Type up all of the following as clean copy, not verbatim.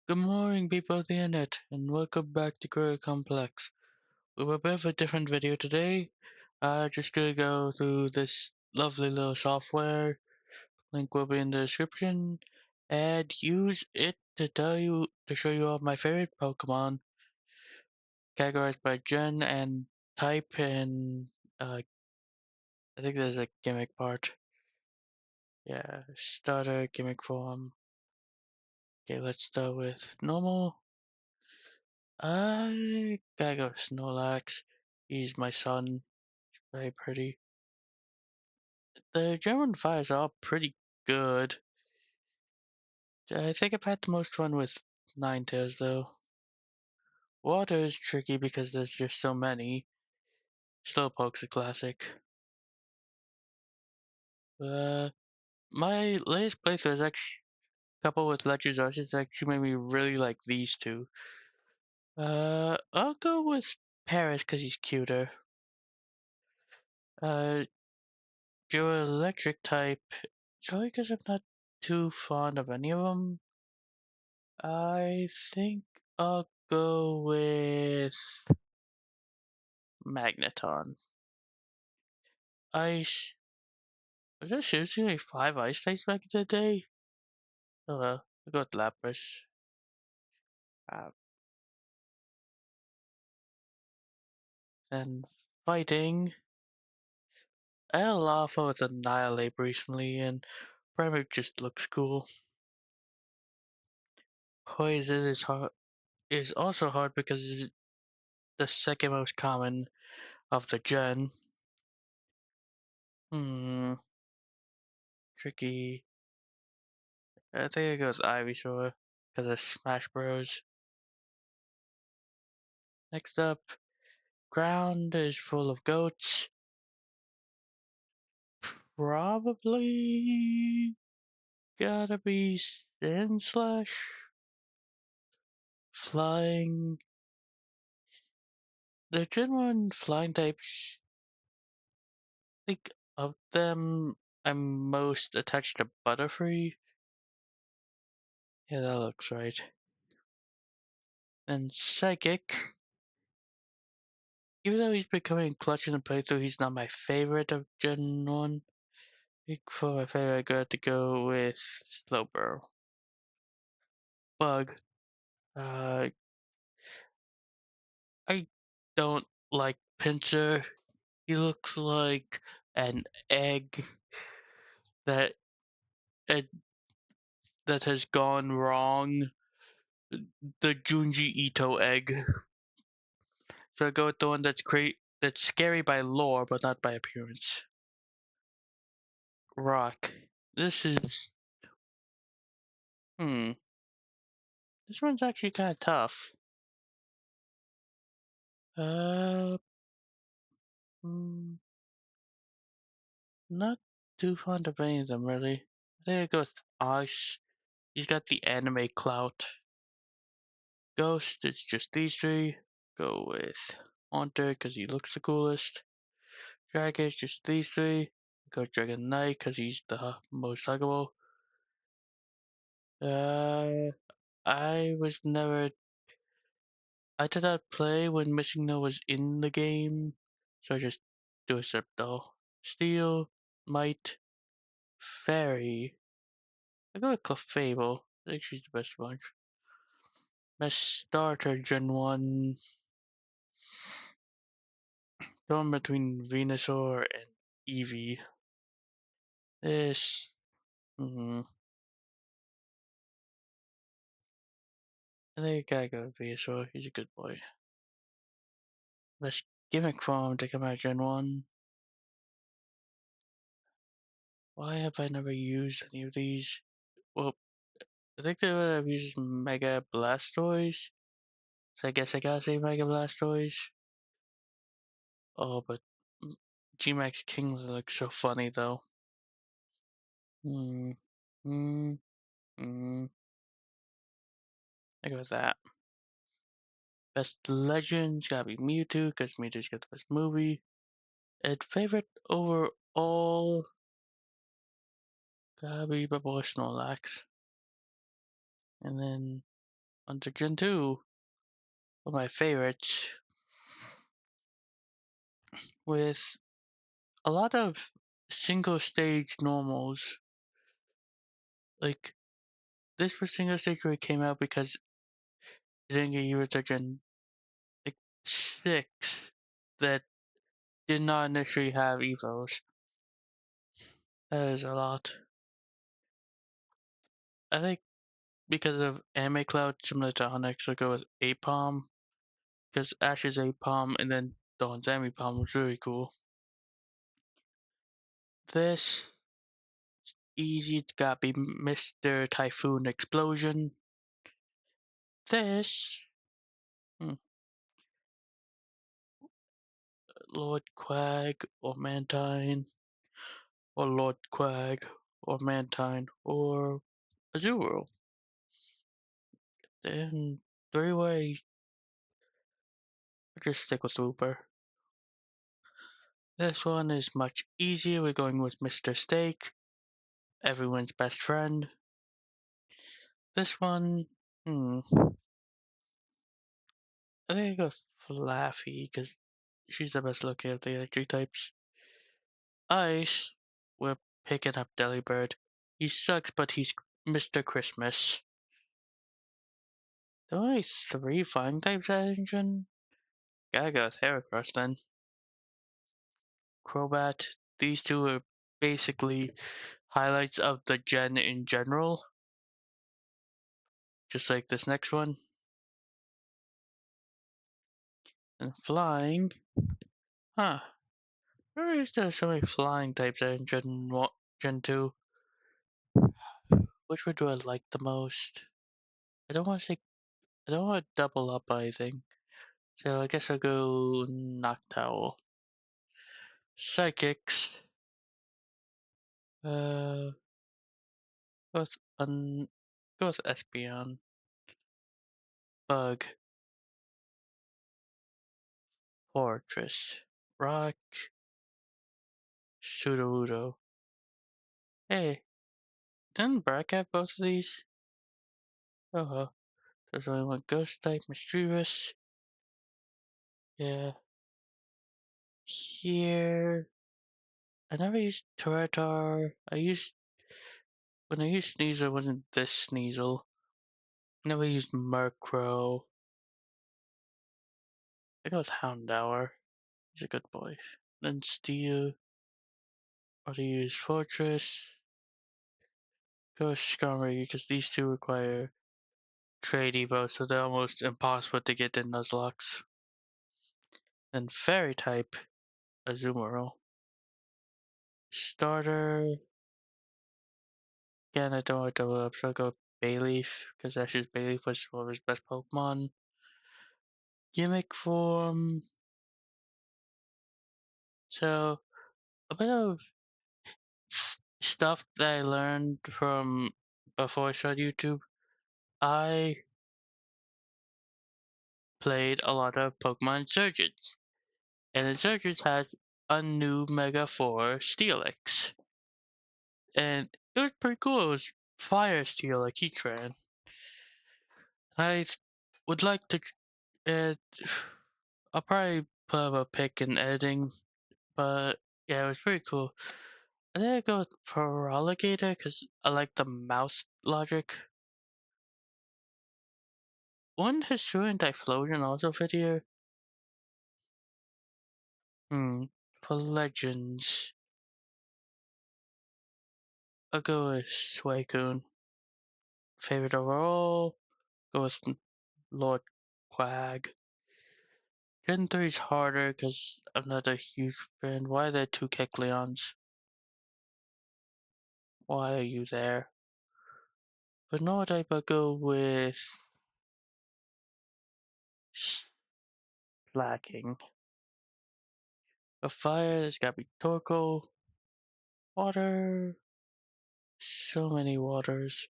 Good morning, people of the internet, and welcome back to Career Complex. We have a bit of a different video today. Just gonna go through this lovely little software. Link will be in the description, and use it to show you all my favorite Pokemon, categorized by gen and type, and I think there's a gimmick part. Yeah, starter, gimmick form. Okay, let's start with normal. I gotta go with Snorlax. He's my son. Very pretty. The German fires are all pretty good. I think I've had the most fun with Ninetales though. Water is tricky because there's just so many. Slowpoke's a classic. Uh, my latest playthrough is actually coupled with Legends Arceus actually made me really like these two. I'll go with Paris because he's cuter. Uh, Dual Electric type. Sorry because I'm not too fond of any of them. I think I'll go with Magneton. Ice. Was there seriously like 5 ice types back in the day? Oh well, I got Lapras. Uh, and fighting. I had a lot of fun with Annihilate recently, and Primarch just looks cool. Poison is also hard because it's the second most common of the gen. Hmm, tricky. I think it goes Ivysaur because of Smash Bros. Next up, ground is full of goats. Probably gotta be Sin Slash. Flying. The Gen 1 flying types, I think of them, I'm most attached to Butterfree. Yeah, that looks right. And Psychic. Even though he's becoming clutch in the playthrough, he's not my favorite of Gen 1. I think for my favorite, I got to go with Slowbro. Bug. Uh, I don't like Pinsir. He looks like an egg that uh, that has gone wrong. The Junji Ito egg. So I go with the one that's scary by lore but not by appearance. Rock. This is hmm. This one's actually kind of tough. Uh, hmm, not too fond of any of them really. I think I go with Ice. He's got the anime clout. Ghost, it's just these three. Go with Haunter because he looks the coolest. Dragon, it's just these three. Go Dragon Knight because he's the most huggable. Uh, I was never. I did not play when Missing No was in the game, so I just do a Sceptile. Steel, Might, Fairy. I go with Clefable. I think she's the best bunch. Best starter, Gen 1. Going between Venusaur and Eevee. This. Mm, I think I gotta go with Venusaur. He's a good boy. Best gimmick form to come out of Gen 1. Why have I never used any of these? Well, I think the one I've used is Mega Blastoise. So I guess I gotta say Mega Blastoise. Oh, but G-Max Kingler looks so funny though. Hmm. Hmm. Hmm. I go with that. Best Legends gotta be Mewtwo, because Mewtwo's got the best movie. And favorite overall gotta be Bubble Snorlax. And then onto Gen 2, one of my favorites, with a lot of single stage normals. Like, this was single stage where it came out because it didn't get used to Gen like 6 that did not initially have Evos. That is a lot. I think because of Anime Cloud, similar to Onyx, I'll go with Apom. Because Ash's Apom and then Dawn's Amipom was really cool. This easy, it's gotta be Mr. Typhoon Explosion. This, hmm, Lord Quag or Mantine, or Lord Quag or Mantine, or Azuro. Then three-way, just stick with Looper. This one is much easier. We're going with Mr. Steak, everyone's best friend. This one, I think I go Flaffy because she's the best looking of the electric types. Ice, we're picking up Delibird. He sucks, but he's Mr. Christmas. There are only three flying types at engine. Gotta go with Heracross then. Crobat, these two are basically highlights of the gen in general. Just like this next one. And flying, huh. Where is there so many flying types in Gen 2? Which one do I like the most? I don't want to say, I don't want to double up anything. So I guess I'll go Noctowl. Psychics. Uh, go with, go with Espeon. Bug. Fortress. Rock. Sudowoodo. Hey, didn't Brack have both of these? Oh, there's only one ghost type, mischievous. Yeah. Here, I never used Tyranitar. When I used Sneasel, it wasn't this Sneasel. Never used Murkrow. I go with Houndour. He's a good boy. Then Steel. Or to use Fortress. Go with Skarmory because these two require Trade Evo, so they're almost impossible to get in Nuzlocke. Then Fairy type, Azumarill. Starter. Again, I don't want to double up, so I'll go Bayleaf because Ash's Bayleaf was one of his best Pokemon. Gimmick form. So, a bit of stuff that I learned from before I started YouTube. I played a lot of Pokemon Insurgents, and Insurgents has a new Mega 4 Steelix. And it was pretty cool. It was Fire Steel like Heatran. I would like to. Uh, I'll probably put up a pic in editing, but yeah, it was pretty cool. I think I go with Feraligatr because I like the mouth logic. One Hisuian Typhlosion also fit here? For legends, I'll go with Suicune. Favorite overall, go with Lord Quag. Gen 3 is harder because I'm not a huge fan. Why are there two Kecleons? Why are you there? But no type, I'll go with Slacking. A fire, there's gotta be Torkoal. Water. So many waters.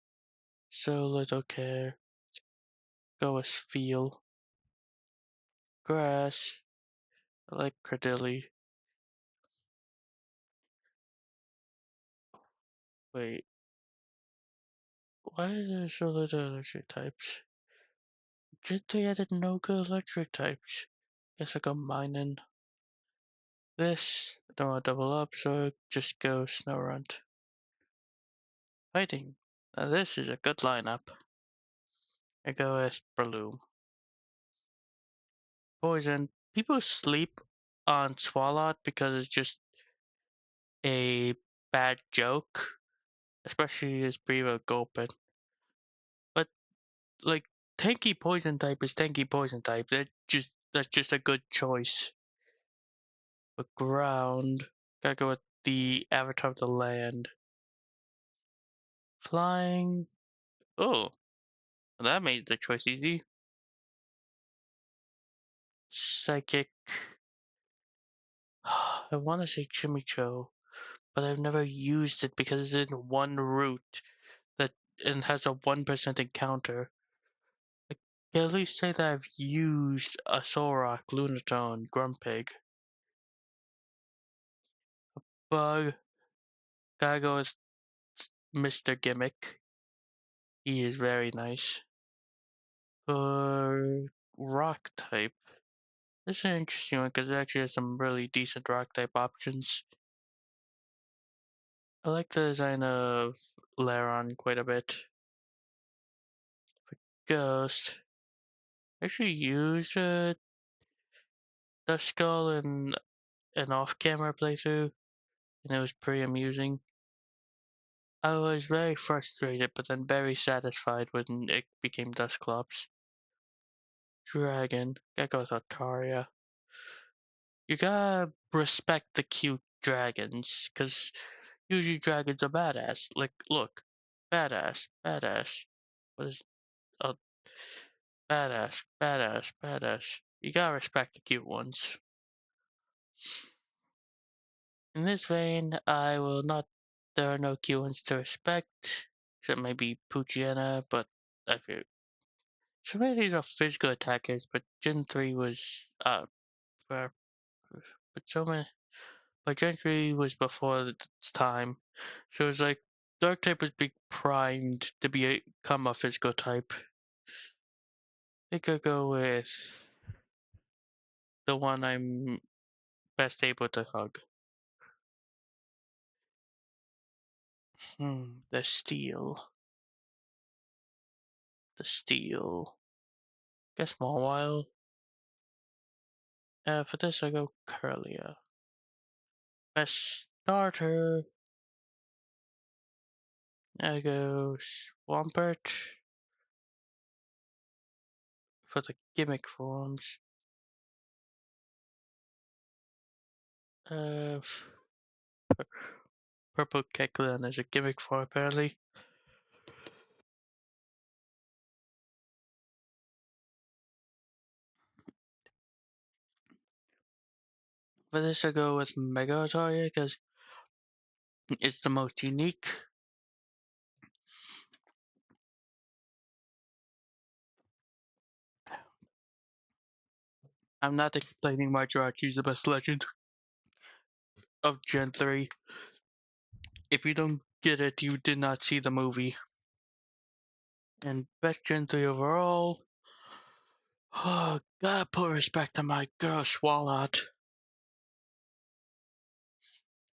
So little care. Go with Feel. Grass. I like Cradilly. Wait. Why is there so little electric types? Did they added no good electric types? Guess I go mining. This, I don't want to double up, so just go Snorunt. Fighting. Now this is a good lineup. I go with Breloom. Poison. People sleep on Swalot because it's just a bad joke, especially his Brevo Gulpin. But like tanky poison type is tanky poison type. That's just a good choice. But ground, gotta go with the Avatar of the Land. Flying. Oh, that made the choice easy. Psychic. I want to say Chimicho, but I've never used it because it's in one route that and has a 1% encounter. I can at least say that I've used a Solrock, Lunatone, Grumpig. Bug, gotta go with Mr. Gimmick. He is very nice. For rock type, this is an interesting one because it actually has some really decent rock type options. I like the design of Laron quite a bit. Ghost. I actually use Duskull in an off-camera playthrough, and it was pretty amusing. I was very frustrated, but then very satisfied when it became Dusclops. Dragon. Gotta go with Altaria. You gotta respect the cute dragons, because usually dragons are badass. Like, look. Badass. Badass. What is... Oh, badass. Badass. Badass. You gotta respect the cute ones. In this vein, I will not... There are no cute ones to respect, except maybe Poochyena, but I feel... So many of these are physical attackers, but Gen 3 was... for- but so many... But Gen 3 was before its time, so it's like Dark type was being primed to become a physical type. I think I'll go with the one I'm best able to hug. The steel. The steel. Guess Mawile. For this I go Curlia. Best starter. I go Swampert. For the gimmick forms. Uh, Purple Kecleon is a gimmick form apparently. For this I go with Mega Altaria because it's the most unique. I'm not explaining why Jirachi is the best legend of Gen 3. If you don't get it, you did not see the movie. And best Gen 3 overall. Oh, gotta put respect on my girl Swalot.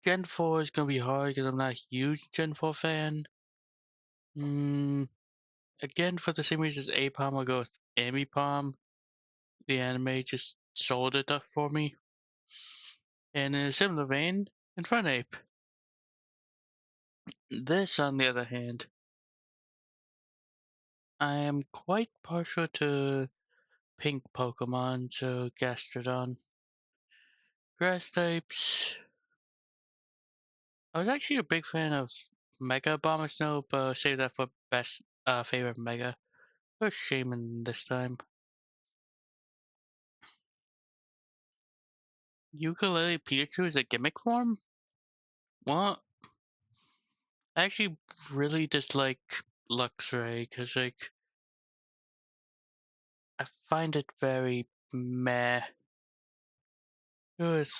Gen 4 is gonna be hard because I'm not a huge Gen 4 fan. Again, for the same reason as Apom, I'll go with Amipom. The anime just sold it up for me. And in a similar vein, Infernape. This, on the other hand, I am quite partial to pink Pokemon, so Gastrodon. Grass types. I was actually a big fan of Mega Bomber Snow, but I'll save that for best favorite Mega. Or Shaman this time. Ukulele Pikachu is a gimmick form? Well, I actually really dislike Luxray because, like, I find it very meh. With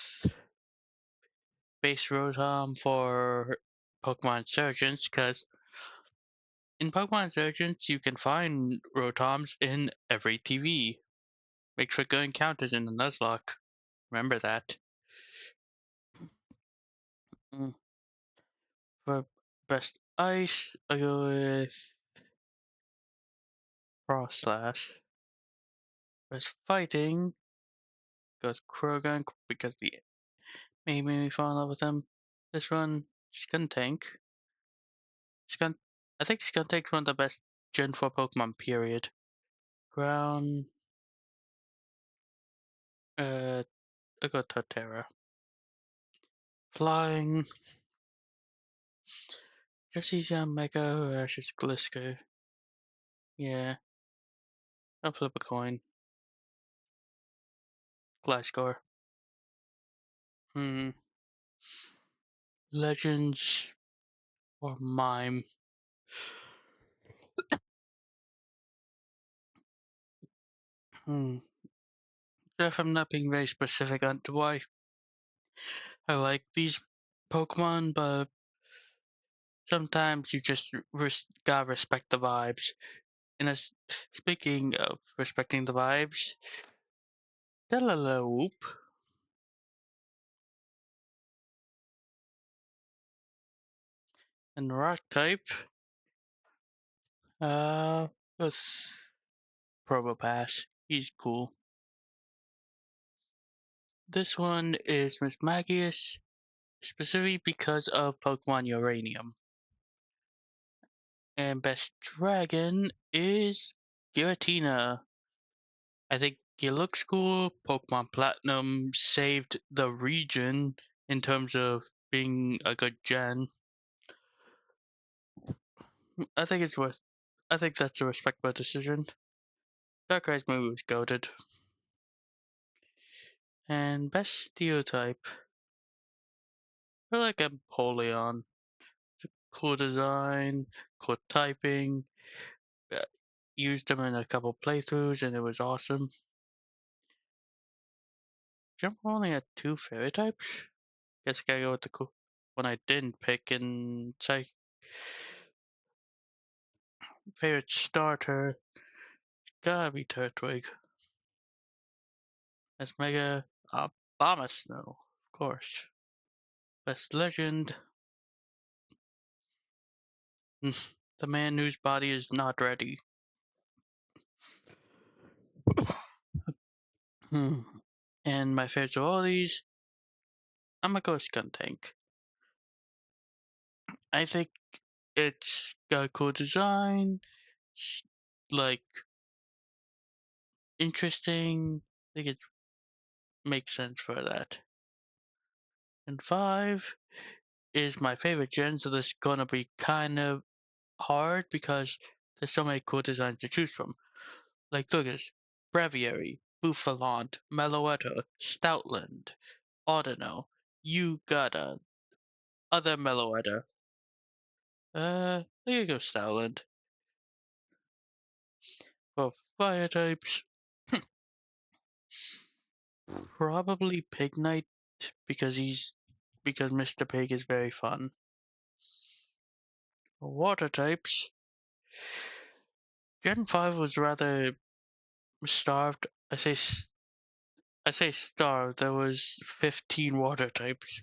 base Rotom for Pokemon Surgeons, because In Pokemon Insurgents, you can find Rotoms in every TV. Make sure good encounters in the Nuzlocke. Remember that. Mm. For best ice, I go with Frostlass. Best fighting, goes Krogan because the made me fall in love with him. This one, Skuntank. Skun, I think Skuntank's one of the best Gen 4 Pokemon, period. Ground, I go Torterra. Flying, Jesse's Mega versus Glisco. Yeah, I'll flip a coin. Gliscor. Hmm. Legends or Mime. Hmm. If I'm not being very specific on why I like these Pokemon, but sometimes you just gotta respect the vibes. And speaking of respecting the vibes, Delaloop and Rock type, with Probopass. He's cool. This one is Miss Magius, specifically because of Pokemon Uranium. And best dragon is Giratina. I think he looks cool. Pokemon Platinum saved the region in terms of being a good gen. I think it's worth. I think that's a respectable decision. Darkrei's movie was goaded. And best steel type. I feel like Empoleon. Cool design, cool typing. Uh, Used them in a couple playthroughs and it was awesome. Jump only had two fairy types. Guess I gotta go with the cool one I didn't pick and say favorite starter. Gotta be Turtwig. That's Mega Abomasnow, of course. Best legend. The man whose body is not ready. Hmm. And my favorite of all these, I'm a Ghost Gun Tank. I think it's got a cool design, like interesting. I think it makes sense for that. And five is my favorite gen, so this is gonna be kind of hard because there's so many cool designs to choose from. Like look at this. Breviary, Buffalant, Meloetta, Stoutland, Audino, you got a other Meloetta. There you go, Stoutland. For fire types, probably Pignite because Mr. Pig is very fun. For water types, Gen 5 was rather starved. I say starved. There was 15 water types.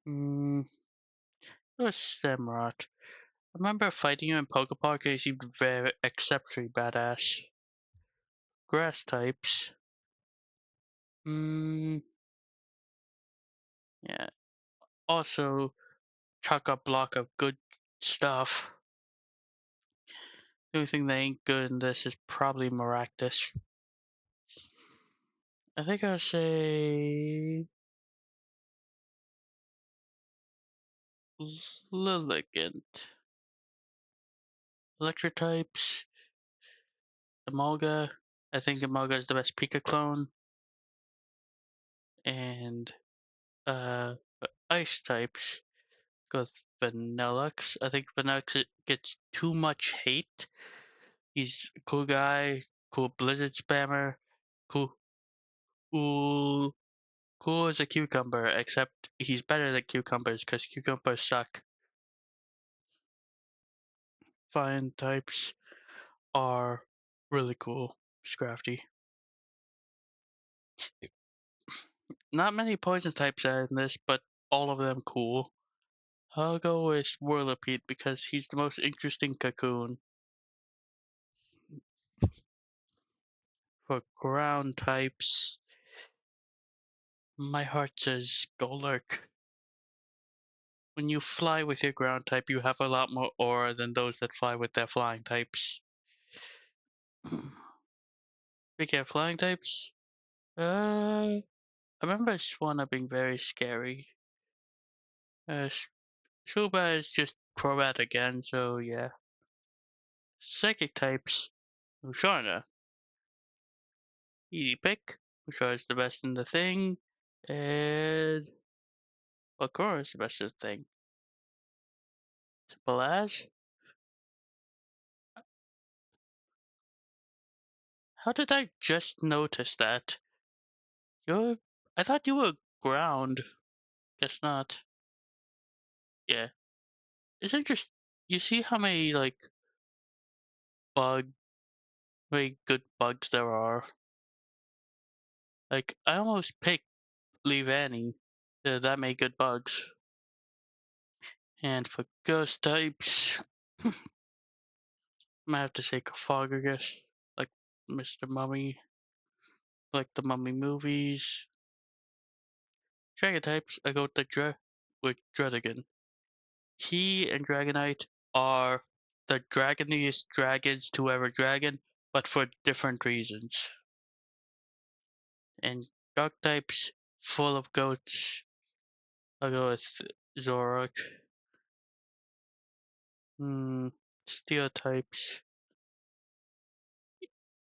Mm, it was Samurott. I remember fighting him in Pokepark. He seemed very exceptionally badass. Grass types. Mm, yeah. Also, chock a block of good stuff. The only thing that ain't good in this is probably Maractus. I think I'll say Lilligant. Electric types. Emolga. I think Emolga is the best Pika clone. And ice types. Go with Vanillux. I think Vanillux gets too much hate. He's a cool guy, cool Blizzard spammer, cool, cool, cool as a cucumber. Except he's better than cucumbers because cucumbers suck. flying types are really cool. Scrafty. Not many poison types are in this, but all of them cool. I'll go with Whirlipede because he's the most interesting cocoon. For ground types, my heart says Golurk. When you fly with your ground type, you have a lot more aura than those that fly with their flying types. Speaking of flying types, I remember Swanna being very scary. Shuba is just Crobat again, so yeah. Psychic types, Usharna. Easy pick. Usharna's the best in the thing. And Bakura is the best in the thing. Simple as. How did I just notice that? You're. I thought you were ground. Guess not. Yeah. It's interesting. You see how many, like, bug. Very good bugs there are. Like, I almost picked Leave Annie. That made good bugs. And for ghost types, I might have to say Fog, I guess. Like Mr. Mummy, like the Mummy movies. Dragon types, I go with with Dredigan. He and Dragonite are the dragoniest dragons to ever dragon, but for different reasons. And dark types, full of goats, I'll go with Zorak. Hmm, steel types.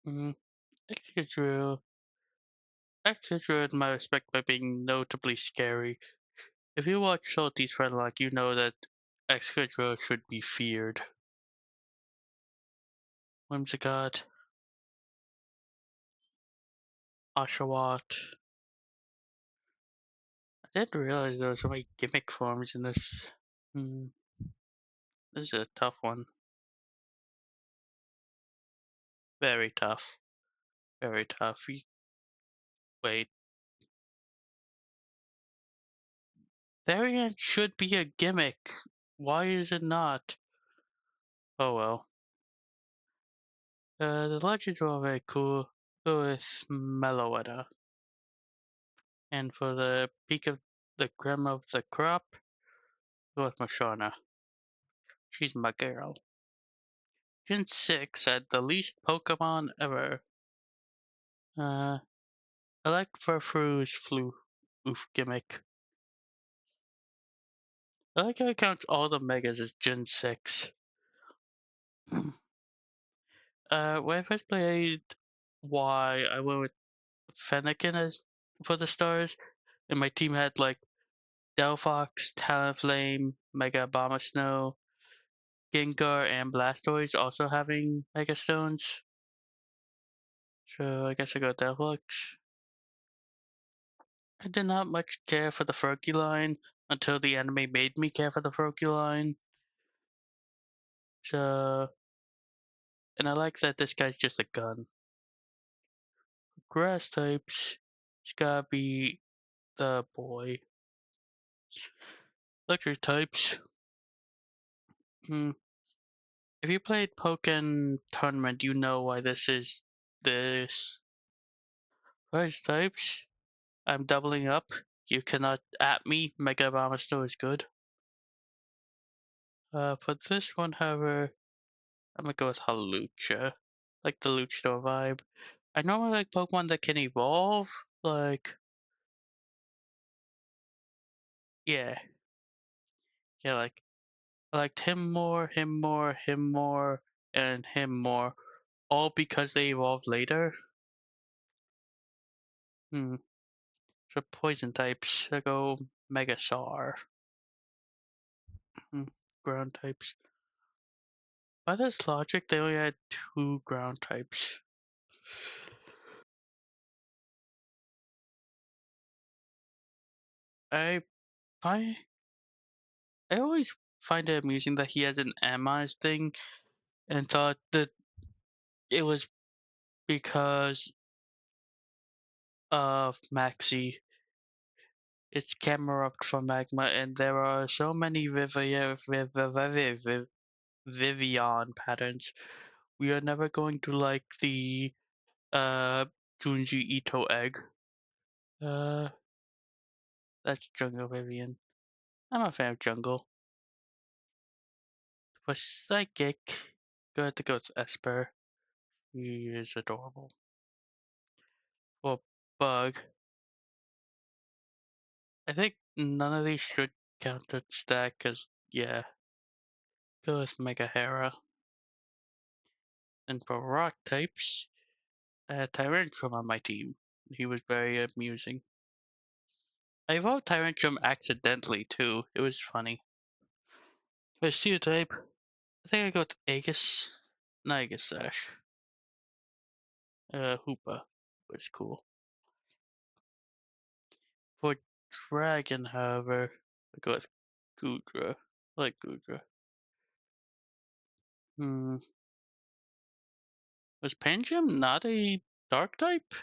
Hmm, Excadrill. Excadrill had my respect by being notably scary. If you watch Salty's Friendlock, you know that Excadrill should be feared. Whimsicott, Oshawott. I didn't realize there were so many gimmick forms in this. Hmm, this is a tough one. Very tough. Very tough. Wait. Variant should be a gimmick. Why is it not? Oh well. The legends were all very cool. Go with Meloetta. And for the peak of the cream of the crop, go with Mashana. She's my girl. Gen 6 had the least Pokemon ever. I like Furfru's flu oof gimmick. I like how it counts all the megas as Gen 6. When I first played Y, I went with Fennekin as for the stars, and my team had like Delphox, Talonflame, Mega Abomasnow, Gengar, and Blastoise also having Mega Stones. So I guess I got Delphox. I did not much care for the Fergie line until the anime made me care for the Fergie line. So, and I like that this guy's just a gun. Grass types, it's gotta be the boy. Electric types, hmm. If you played Pokken Tournament, you know why this is this. Fire types, I'm doubling up. You cannot at me. Mega Abomasnow is good. For this one, however, I'm gonna go with Halucha. Like the Luchador vibe. I normally like Pokemon that can evolve. Like, yeah. Yeah, like, I liked him more, him more, him more, and him more. All because they evolved later. Hmm. For poison types, I go Megasaur. Hmm. Ground types. By this logic, they only had two ground types. I find I always find it amusing that he has an Amaz thing and thought that it was because of Maxi. It's Camerupt from Magma, and there are so many Vivian patterns. We are never going to like the uh Junji Ito egg. Uh, that's Jungle Vivian. I'm a fan of Jungle. For Psychic, good to go with Esper. He is adorable. For Bug, I think none of these should count as stack, cause yeah, go with Mega Hera. And for rock types, I had Tyrantrum on my team. He was very amusing. I evolved Tyrantrum accidentally too. It was funny. For Steel type, I think I go with Aegis. Not Aegis Sash. Hoopa was cool. For Dragon, however, I go with Gudra. I like Gudra. Hmm. Was Panjam not a dark type?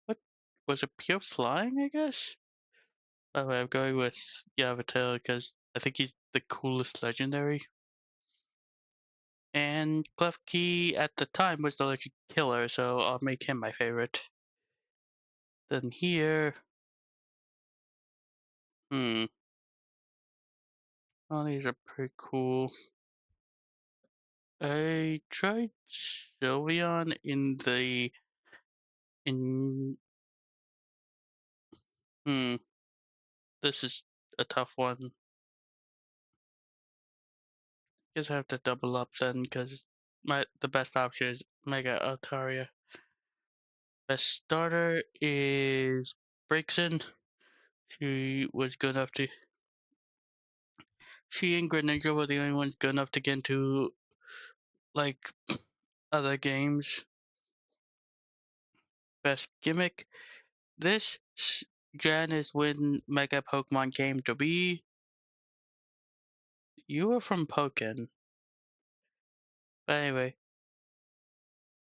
What was it? Pure flying, I guess. By the way, I'm going with Yavatel because I think he's the coolest legendary. And Klefki at the time was the legend killer, so I'll make him my favorite. Then here, hmm, all these are pretty cool. I tried Sylveon in hmm. This is a tough one. Guess I have to double up then, because the best option is Mega Altaria. Best starter is Braixen. She was good enough to. She and Greninja were the only ones good enough to get into like other games. Best gimmick. This gen is when Mega Pokemon came to be. You were from Pokken. But anyway,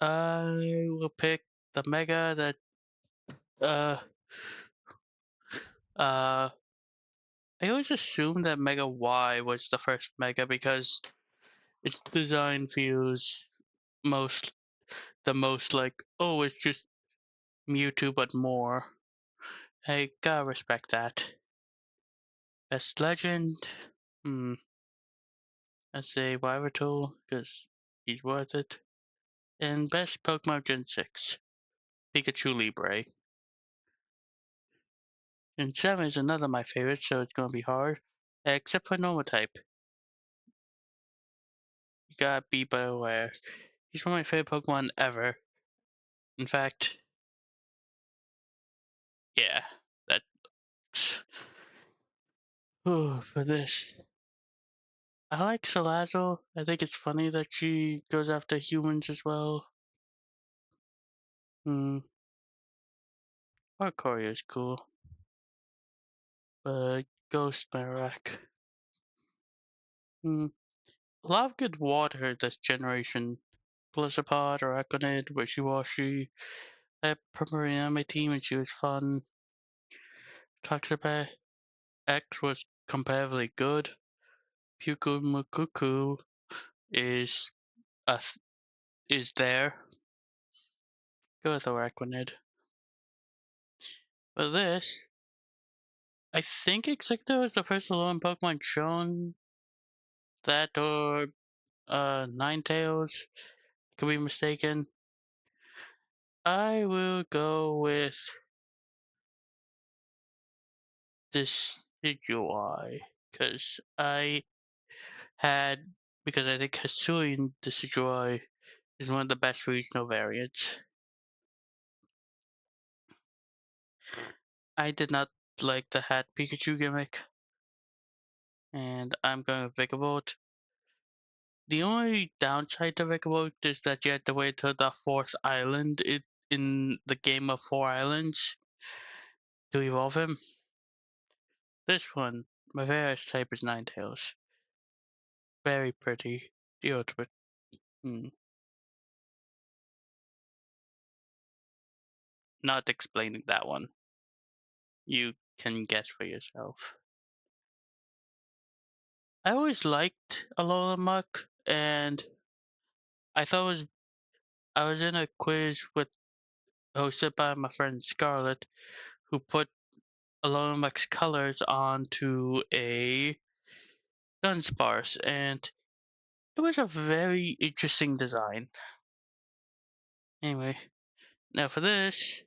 I will pick the Mega that uh uh I always assumed that Mega Y was the first Mega because its design feels most the most like, oh, it's just Mewtwo but more. I gotta respect that. Best Legend, hmm, I'd say Wyvertool because he's worth it. And best Pokemon Gen 6, Pikachu Libre. And 7 is another of my favorites, so it's gonna be hard. Except for normal type. You gotta be aware. He's one of my favorite Pokemon ever. In fact, yeah, that's for this. I like Salazzle. I think it's funny that she goes after humans as well. Hmm. Arcoria is cool. But Ghost Marak. Hmm. A lot of good water this generation. Blizzard or Aconid, Wishy-Washy. I had Primarina on my team and she was fun. Toxapex X was comparatively good. Puku Mukuku is a is there. Go with Araquanid. But this, I think Execto is the first alone Pokemon shown that or Ninetales. Could be mistaken. I will go with this Decidueye because had because I think Hisuian Decidueye is one of the best regional variants. I did not like the hat Pikachu gimmick, and I'm going with Vikavolt. The only downside to Vikavolt is that you have to wait till the fourth island in the game of four islands to evolve him. This one, my favorite type is Ninetales. Very pretty. The ultimate Hmm. Not explaining that one. You can guess for yourself. I always liked Alola Muck, and I thought I was in a quiz hosted by my friend Scarlett, who put Alola Muck's colors onto a Dunsparce, and it was a very interesting design. Anyway, now for this,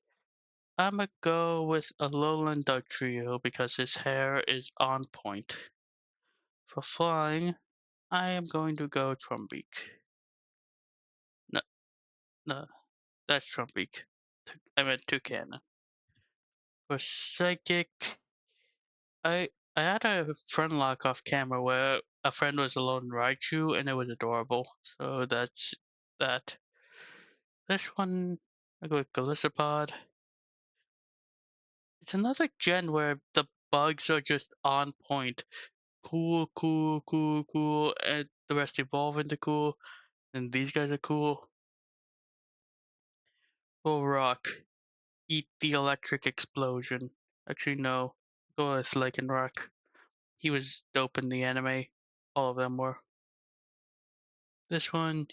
I'ma go with a Lowland Trio because his hair is on point. For flying, I am going to go Trumbeak. No, no, that's Trumbeak. I meant Toucan. For psychic, I had a friend lock off camera where a friend was alone Raichu and it was adorable. So that's that. This one, I go with Galissapod. It's another gen where the bugs are just on point. Cool, cool, cool, cool, and the rest evolve into cool. And these guys are cool. Oh, rock. Eat the electric explosion. Actually, no. Go with Lycan Rock. He was dope in the anime. All of them were. This one,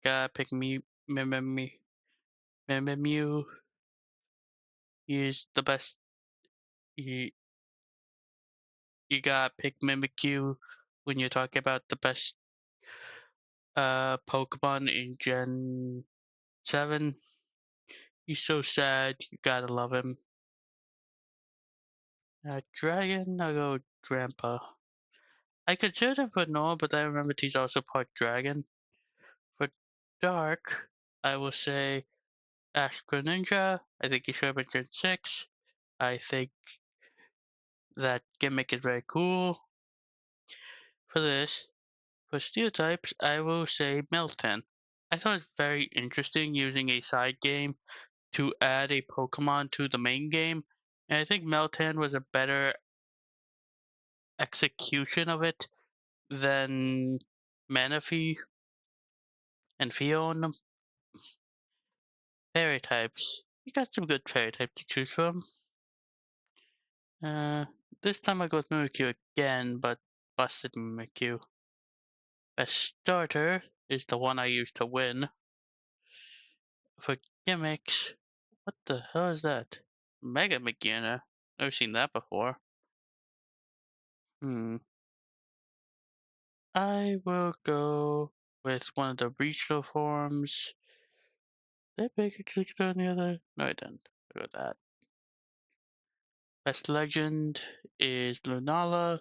gotta pick me, Mimimyu. He's the best. You, you gotta pick Mimikyu when you're talking about the best Pokemon in Gen 7. He's so sad. You gotta love him. Dragon, I'll go Grandpa. I consider him for normal, but I remember he's also part dragon. For dark, I will say Ash Greninja. I think he should have been Gen 6. I think that gimmick is very cool. For this, for steel types, I will say Meltan. I thought it was very interesting using a side game to add a Pokemon to the main game. And I think Meltan was a better execution of it than Manaphy and Fion. Fairy types. You got some good fairy types to choose from. Uh, this time I go with Mimikyu again, but busted Mimikyu. Best starter is the one I used to win. For gimmicks, what the hell is that? Mega Beginner. Never seen that before. Hmm. I will go with one of the regional forms. Did I pick Executor on the other? No, I didn't. I'll go with that. Best legend is Lunala.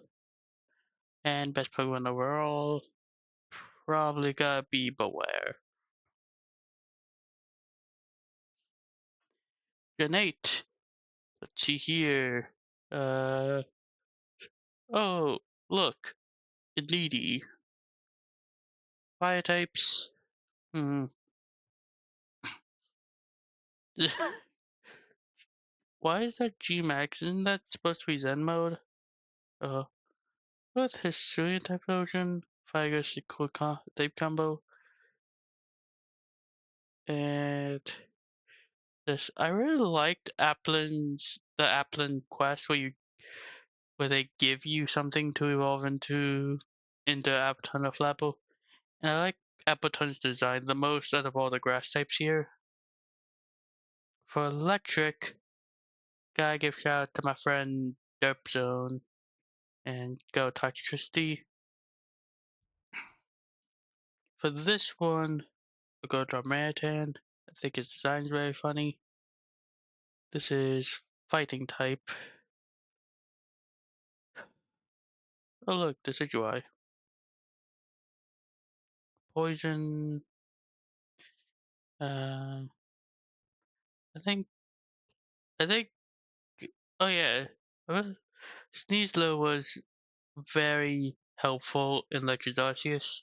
And best Pokemon overall, probably gotta be Beware. Gen 8. Let's see here. Uh, oh, look. Needy. Fire types. Hmm. Why is that G-Max? Isn't that supposed to be Zen mode? Uh, with Hisuian type version, Fire cool type combo, and this. I really liked the Applin quest where they give you something to evolve into Appleton or Flapple. And I like Appleton's design the most out of all the grass types here. For electric, gotta give shout out to my friend Derp Zone and go Toxtricity. For this one, we'll go to Maritan. I think his design is very funny. This is fighting type. Oh look, this is UI. Poison. Uh, I think. I think. Oh yeah. Sneasler was very helpful in Legends Arceus,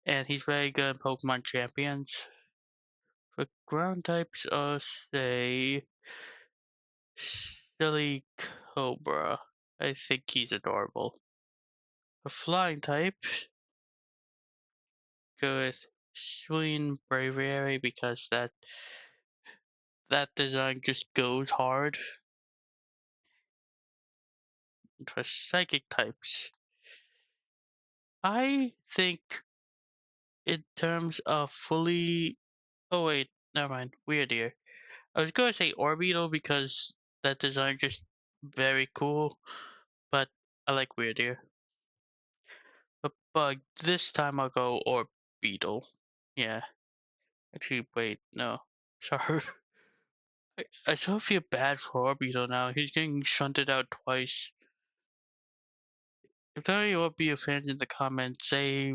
and he's very good in Pokemon Champions. For ground types, I'll say Silly Cobra. I think he's adorable. For flying types, go with Swing Braviary because that design just goes hard for psychic types. I think in terms of fully. Oh wait, never mind. Weird here. I was gonna say Orbeetle because that design just very cool, but I like Weird Ear. But this time I'll go Orbeetle. Yeah. Actually, wait, no. Sorry. I sort of feel bad for Orbeetle now. He's getting shunted out twice. If there are any Orbeetle fans in the comments, say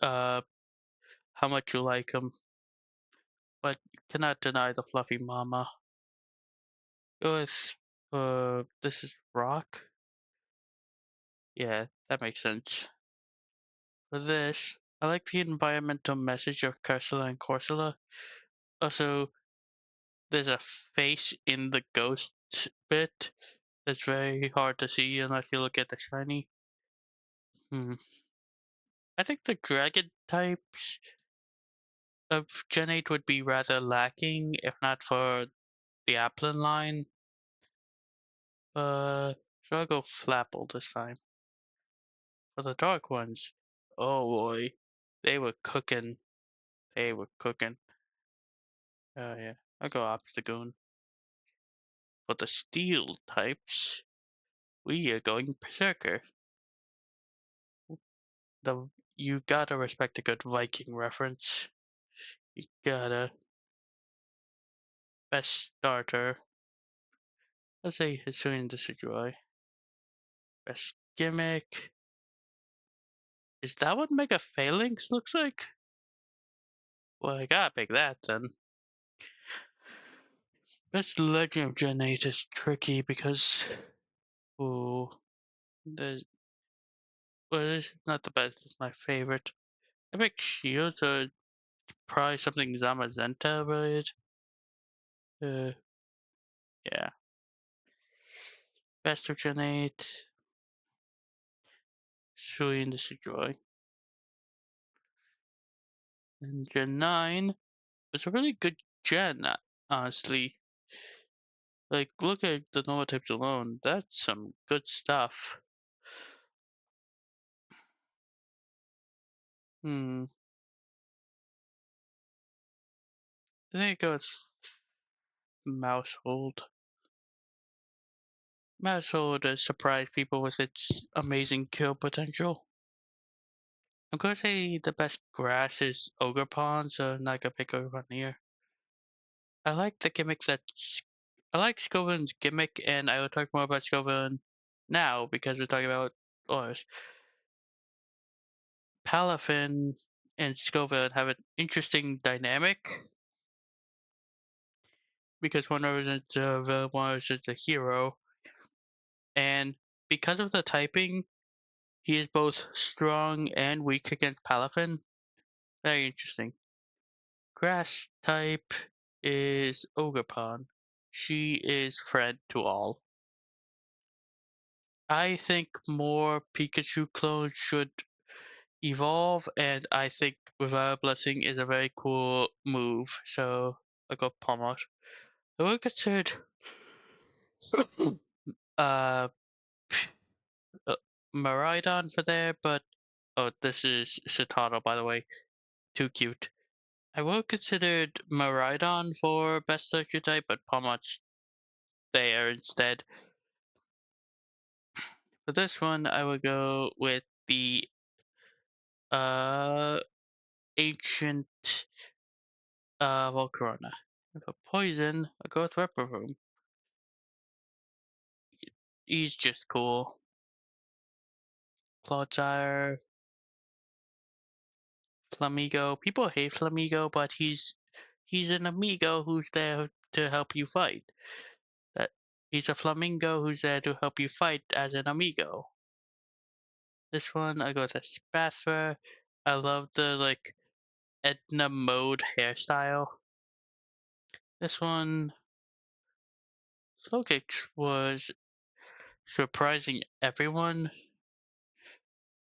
uh, how much you like him, but you cannot deny the fluffy mama. Go with, this is Rock? Yeah, that makes sense. For this, I like the environmental message of Cursula and Corsula. Also, there's a face in the ghost bit that's very hard to see unless you look at the shiny. I think the dragon types of Gen 8 would be rather lacking if not for the Applin line. So I'll go Flapple this time. For the dark ones, oh boy, they were cooking. They were cooking. Oh yeah, I'll go Obstagoon. For the steel types, we are going Berserker. The You gotta respect a good Viking reference. You gotta. Best starter. Let's say Hisuian Decidueye. Best gimmick. Is that what Mega Phalanx looks like? Well, I gotta pick that then. Best Legend of Gen 8 is tricky because. Ooh. The, well, this is not the best, it's my favorite. I pick Shields, so probably something Zamazenta related. Uh, yeah. Best of Gen 8. Hisuian Decidueye. And Gen 9 was a really good gen, honestly. Like, look at the Nova types alone. That's some good stuff. Hmm. I think it goes Mousehold. Mousehold has surprised people with its amazing kill potential. I'm gonna say the best grass is Ogerpon, so I'm not gonna pick Ogerpon here. I like the gimmick that's. I like Scovin's gimmick, and I will talk more about Scovin now because we're talking about Ours. Palafin and Scovin have an interesting dynamic because one represents a villain, one represents a hero, and because of the typing, he is both strong and weak against Palafin. Very interesting. Grass type is Ogerpon. She is friend to all. I think more Pikachu clones should evolve, and I think Without a Blessing is a very cool move. So I got Pomot. I would consider uh, uh Maridon for there, but oh, this is Citadel, by the way. Too cute. I would have considered Maridon for best archetype, but Pomot's there instead. For this one, I would go with the uh ancient Volcarona. For poison, I go with Reprovum. He's just cool. Clodsire, Flamigo. People hate Flamigo, but he's an amigo who's there to help you fight. That he's a flamingo who's there to help you fight as an amigo. This one I go with a Spathra. I love the like Edna mode hairstyle. This one Slowcake was surprising everyone,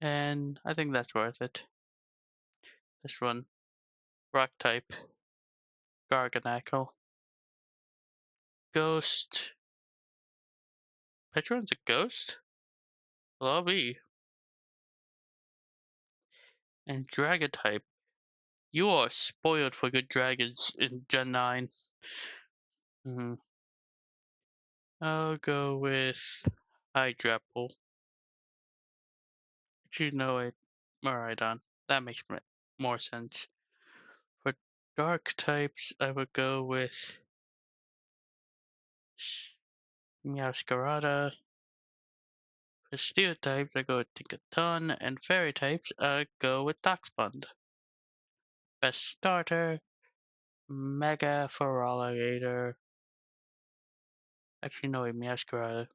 and I think that's worth it. This one Rock type, Garganackle. Ghost. Petron's a ghost? Lobby. And Dragon type. You are spoiled for good dragons in Gen 9. Hmm. I'll go with Hydrapple. You know it. Maridon. That makes more sense. For dark types, I would go with Meowscarada. For steel types, I go with Tinkaton. And fairy types, I go with Toxbund. Best starter, Mega Feraligatr. Actually, no, Meowscarada.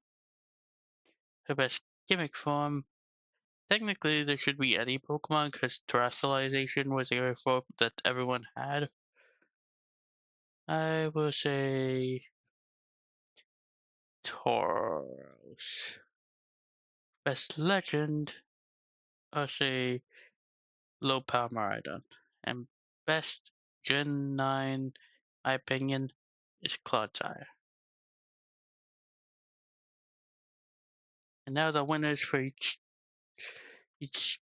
The best gimmick form, technically, there should be any Pokemon because terrestrialization was a form that everyone had. I will say Tauros. Best legend, I'll say Low Power Maridon. And best Gen 9, my opinion, is Clodsire. And now the winners for each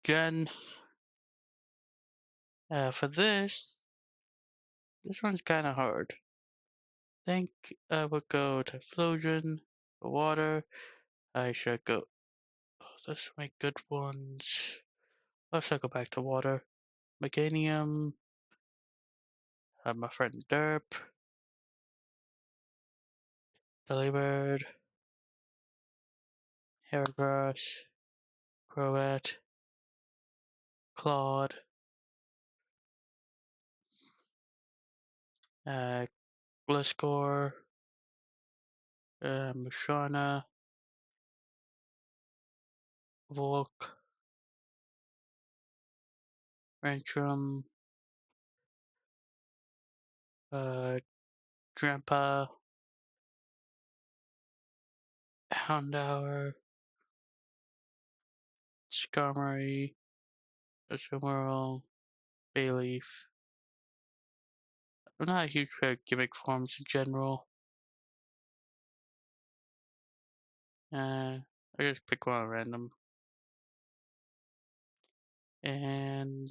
gen. For this one's kind of hard. I think I would go to Flosion, the water. I should go. Oh, those make good ones. Let's go back to water. Meganium. My friend Derp. Delibird. Heracross. Croat. Claude. Uh, Gliscor. Musharna. Volk. Rentrum. Uh, Drampa. Houndour. Skarmory. Azumarill. Bayleaf. I'm not a huge fan of gimmick forms in general. I just pick one at random. And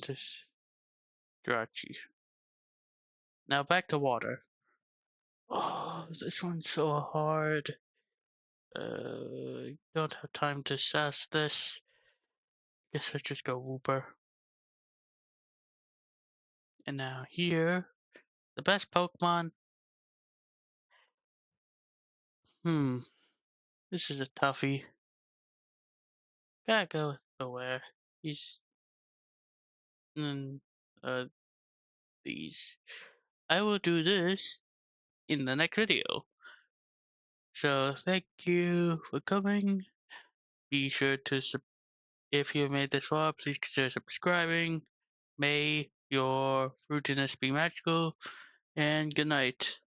Jirachi. Now back to water. Oh, this one's so hard. Don't have time to assess this. Guess I just go Wooper. And now here, the best Pokemon. This is a toughie. Gotta go with Beware. He's uh these. I will do this in the next video. So thank you for coming. Be sure to if you made this far, please consider subscribing. May your fruitiness be magical, and good night.